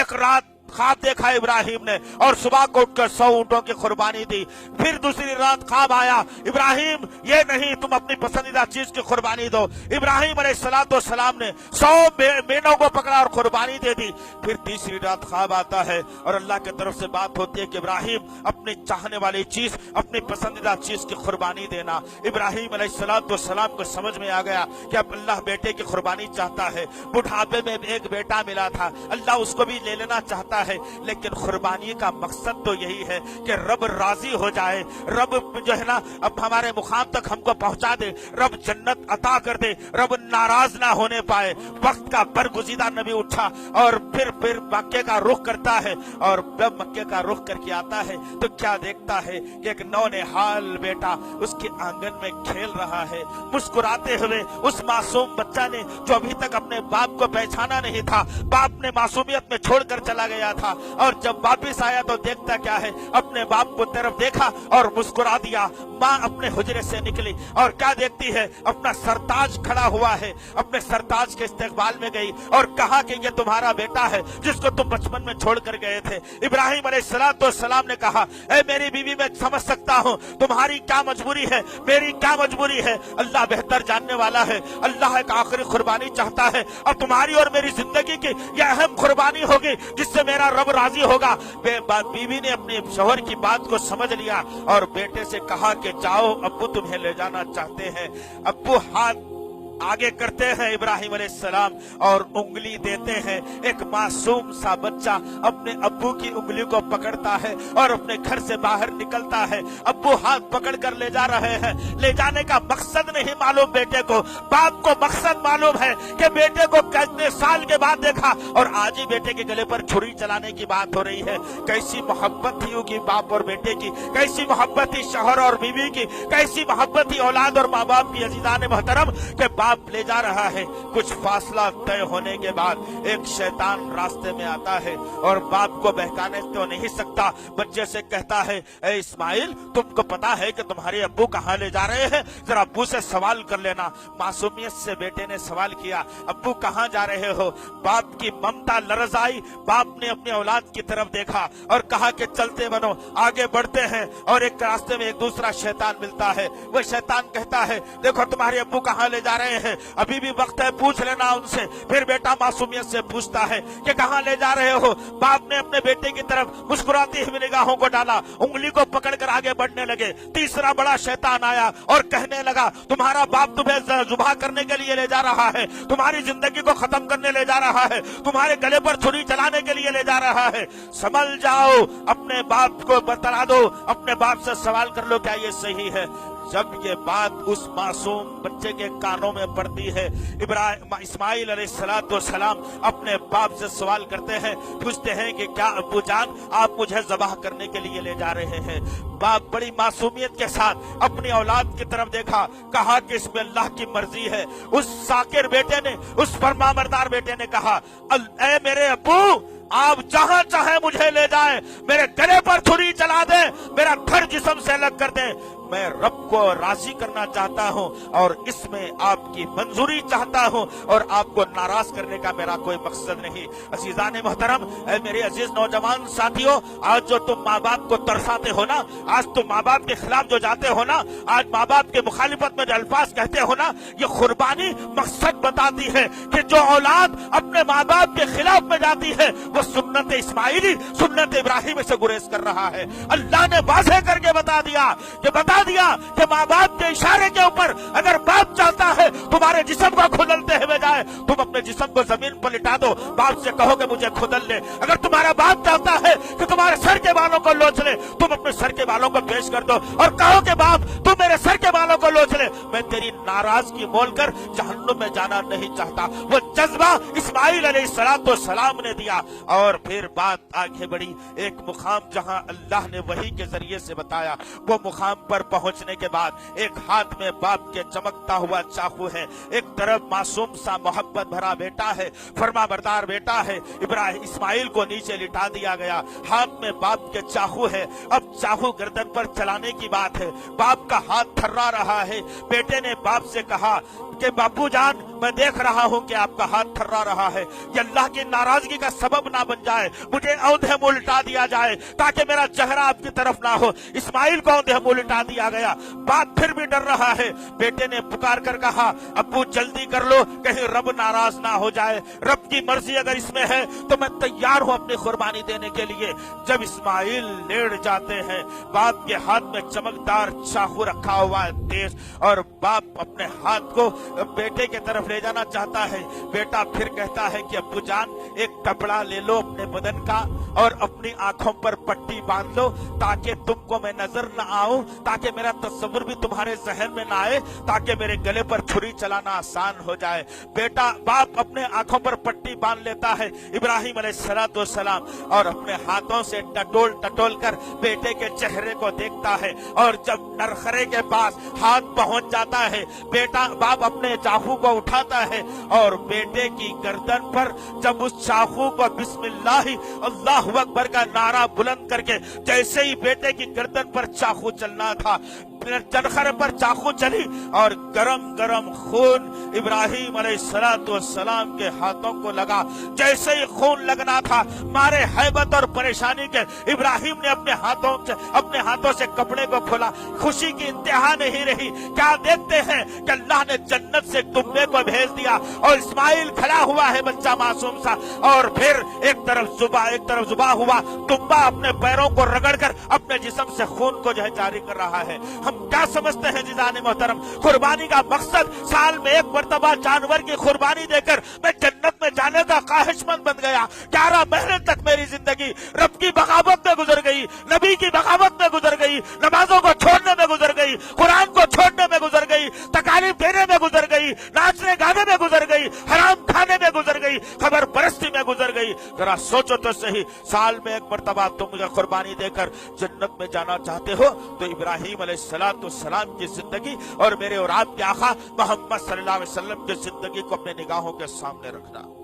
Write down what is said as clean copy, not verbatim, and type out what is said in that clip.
एक रात ख्वाब देखा इब्राहिम ने और सुबह को उठकर 100 ऊंटों की कुर्बानी दी। फिर दूसरी रात ख्वाब आया, इब्राहिम ये नहीं, तुम अपनी पसंदीदा चीज की कुर्बानी दो। इब्राहिम अलैहिस्सलाम ने 100 मेंढों को पकड़ा और कुर्बानी दे दी। फिर तीसरी रात ख्वाब आता है और अल्लाह की तरफ से बात होती है कि इब्राहिम अपनी चाहने वाली चीज, अपनी पसंदीदा चीज की कुर्बानी देना। इब्राहिम अलैहिस्सलाम को समझ में आ गया कि अब अल्लाह बेटे की कुर्बानी चाहता है। बुढ़ापे में एक बेटा मिला था, अल्लाह उसको भी ले लेना चाहता है, लेकिन कुर्बानी का मकसद तो यही है कि रब राजी हो जाए, रब जो है ना अब हमारे मुकाम तक हमको पहुंचा दे, रब जन्नत अता कर दे, रब नाराज ना होने पाए। वक्त का बरगुज़ीदा नबी उठा और फिर मक्के का रुख करता है, और जब मक्के का रुख करके आता है तो क्या देखता है कि एक नौनिहाल बेटा उसके आंगन में खेल रहा है। मुस्कुराते हुए उस मासूम बच्चा ने, जो अभी तक अपने बाप को पहचाना नहीं था, बाप ने मासूमियत में छोड़कर चला गया था, और जब वापिस आया तो देखता क्या है, अपने बाप को तरफ देखा और मुस्कुरा दिया। माँ अपने हुजरे से निकली और क्या देखती है, अपना सरताज खड़ा हुआ है, अपने सरताज के इस्तकबाल में गई और कहा कि ये तुम्हारा बेटा है जिसको तुम बचपन में छोड़कर गए थे। इब्राहिम अलैहिस्सलाम ने कहा, ए मेरी बीवी, मैं समझ सकता हूँ तुम्हारी क्या मजबूरी है, मेरी क्या मजबूरी है, अल्लाह बेहतर जानने वाला है। अल्लाह एक आखिरी कुर्बानी चाहता है, अब तुम्हारी और मेरी जिंदगी की यह अहम कुर्बानी होगी जिससे मेरा रब राजी होगा। बीवी ने अपने शौहर की बात को समझ लिया और बेटे से कहा कि जाओ, अब्बू तुम्हें ले जाना चाहते हैं। अब्बू हाथ आगे करते हैं इब्राहिम अलैहिस्सलाम और उंगली देते हैं। एक मासूम सा बच्चा अपने अब्बू की उंगली को पकड़ता है और अपने घर से बाहर निकलता है। अब्बू हाथ पकड़कर ले जा रहे हैं, ले जाने का मकसद नहीं मालूम बेटे को, बाप को मकसद मालूम है कि बेटे को कितने साल के बाद देखा और आज ही बेटे के गले पर छुरी चलाने की बात हो रही है। कैसी मोहब्बत थी होगी बाप और बेटे की, कैसी मोहब्बत थी शौहर और बीवी की, कैसी मोहब्बत थी औलाद और माँ बाप की। अजीजान मोहतरम के बाप ले जा रहा है, कुछ फासला तय होने के बाद एक शैतान रास्ते में आता है और बाप को बहकाने तो नहीं सकता, बच्चे से कहता है, ए इस्माइल, तुमको पता है कि तुम्हारे अब्बू कहाँ ले जा रहे हैं, जरा अब्बू से सवाल कर लेना। मासूमियत से बेटे ने सवाल किया, अब्बू कहाँ जा रहे हो? बाप की ममता लरज़ आई, बाप ने अपनी औलाद की तरफ देखा और कहा कि चलते बनो, आगे बढ़ते हैं। और एक रास्ते में एक दूसरा शैतान मिलता है, वह शैतान कहता है, देखो तुम्हारे अब्बू कहाँ ले जा रहे हैं, अभी भी वक्त है, पूछ लेना उनसे। फिर बेटा मासूमियत से पूछता है कि कहाँ ले जा रहे हो? बाप ने अपने बेटे की तरफ मुस्कुराती हुई निगाहों को डाला, उंगली को पकड़कर आगे बढ़ने लगे। तीसरा बड़ा शैतान आया और कहने लगा, तुम्हारा बाप तुम्हें जुबा करने के लिए ले जा रहा है, तुम्हारी जिंदगी को खत्म करने ले जा रहा है, तुम्हारे गले पर छुरी चलाने के लिए ले जा रहा है, समझ जाओ, अपने बाप को बता दो, अपने बाप से सवाल कर लो क्या ये सही है। जब ये बात उस मासूम बच्चे के कानों में पड़ती है, इस्माइल अलैहिस्सलाम अपने बाप से सवाल करते हैं, पूछते हैं कि क्या अब्बू जान आप मुझे ज़बाह करने के लिए ले जा रहे हैं? बाप बड़ी मासूमियत के साथ अपनी औलाद की तरफ देखा, कहा कि इसमें अल्लाह की मर्जी है। उस साकिर बेटे ने, उस फरमाबरदार बेटे ने कहा, ए मेरे अब्बू, आप जहां चाहे मुझे ले जाएं, मेरे गले पर छुरी चला दे, मेरा घर जिस्म से अलग कर दे, मैं रब को राजी करना चाहता हूं और इसमें आपकी मंजूरी चाहता हूं और आपको नाराज करने का मेरा कोई मकसद नहीं। अजीजान मोहतरम, मेरे अजीज नौजवान साथियों, आज जो तुम माँ बाप को तरसाते हो ना, आज तुम माँ बाप के खिलाफ जो जाते हो ना, आज माँ बाप के मुखालिफत में जो अल्फाज कहते हो ना, ये कुर्बानी मकसद बताती है कि जो औलाद अपने माँ बाप के खिलाफ में जाती है वो सुन्नत इस्माइली, सुन्नत इब्राहिम से गुरेज कर रहा है। अल्लाह ने वाज़ेह करके बता दिया कि माँ बाप के इशारे के ऊपर अगर बाप चाहता है तुम्हारे जिस्म को खुदलते हुए जाए, तुम अपने जिस्म को जमीन पर लिटा दो, बाप से कहो कि मुझे खुदल ले। अगर तुम्हारा बाप चाहता है कि तुम्हारे सर के बालों को लोच ले, तुम अपने सर के बालों को पेश कर दो और कहो कि बाप तुम मेरे सर के बालों को लोच ले, मैं तेरी नाराजगी बोलकर जहन्नुम में जाना नहीं चाहता। वो जज्बा इस्माइल अलैहिस्सलाम ने दिया और फिर बात आगे बढ़ी। एक मुकाम जहां अल्लाह ने वही के जरिए से बताया, वो मुकाम पर पहुंचने के बाद एक हाथ में बाप के चमकता हुआ चाकू है, एक तरफ मासूम सा मोहब्बत भरा बेटा है, फरमाबरदार बेटा है। इस्माइल को नीचे लिटा दिया गया, हाथ में बाप के चाकू है। अब चाकू गर्दन पर चलाने की बात है, बाप का हाथ थर्रा रहा है। बेटे ने बाप से कहा कि बापू जान मैं देख रहा हूं कि आपका हाथ थर्रा रहा है, ये अल्लाह की नाराजगी का सबब ना बन जाए, मुझे औंधे मुंह उल्टा दिया जाए ताकि मेरा चेहरा आपकी तरफ ना हो। इस्माइल को औंधे मुंह उल्टा दिया गया। बाप फिर भी डर रहा है। बेटे ने पुकार कर कहा, अब्बू जल्दी कर लो, कहीं रब नाराज ना हो जाए, रब की मर्जी अगर इसमें है तो मैं तैयार हूं अपनी कुर्बानी देने के लिए। जब इस्माइल लेट जाते हैं, बाप के हाथ में चमकदार चाकू रखा हुआ है तेज, और बाप अपने हाथ को बेटे के तरफ ले जाना चाहता है। बेटा फिर कहता है कि अब्बू जान एक कपड़ा ले लो अपने बदन का और अपनी आंखों पर पट्टी बांध लो ताकि तुमको मैं नजर न आऊं, ताकि मेरा तस्वुर भी तुम्हारे जहन में ना आए, ताकि मेरे गले पर छुरी चलाना आसान हो जाए। बेटा बाप अपने आंखों पर पट्टी बांध लेता है इब्राहिम अलैहिस्सलाम और अपने हाथों से टटोल टटोल कर बेटे के चेहरे को देखता है। और जब नरखरे के पास हाथ पहुंच जाता है, बेटा बाप अपने चाकू को उठाता है और बेटे की गर्दन पर जब उस चाकू को बिस्मिल्लाह अल्लाहु अकबर का नारा बुलंद करके जैसे ही बेटे की गर्दन पर चाकू चलना था, चरखरे पर चाकू चली और गरम गरम खून इब्राहिम अलैहिस्सलाम के हाथों को लगा। जैसे ही खून लगना था, मारे हैबत और परेशानी के इब्राहिम ने अपने हाथों से कपड़े को खोला। खुशी की इंतहा नहीं रही। क्या देखते हैं कि अल्लाह ने जन्नत से दुम्बे को भेज दिया और इस्माइल खड़ा हुआ है बच्चा मासूम सा, और फिर एक तरफ जुबा हुआ दुम्बा अपने पैरों को रगड़कर अपने जिस्म से खून को जारी कर रहा है। हम क्या समझते हैं जिजाने मोहतरम, कुर्बानी का मकसद साल में एक मर्तबा जानवर की कुर्बानी देकर मैं जन्नत में जाने का ख्वाहिशमंद बन गया। 11 महीने तक मेरी जिंदगी रब की बगावत में गुजर गई, नबी की बगावत में गुजर गई, नमाजों को छोड़ने में गुजर गई, कुरान को छोड़ने में गुजर गई, तकालीफ देने में गुजर गई, नाचने गाने में गुजर गई, हराम खाने में गुजर गई, खबर परस्ती में गुजर गई। जरा सोचो तो सही, साल में एक मर्तबा तुम मुझे कुर्बानी देकर जन्नत में जाना चाहते हो तो इब्राहिम अलैहिस्सलाम की जिंदगी और मेरे और आपके आका मोहम्मद सल्लल्लाहु अलैहि वसल्लम की जिंदगी को अपने निगाहों के सामने रखना।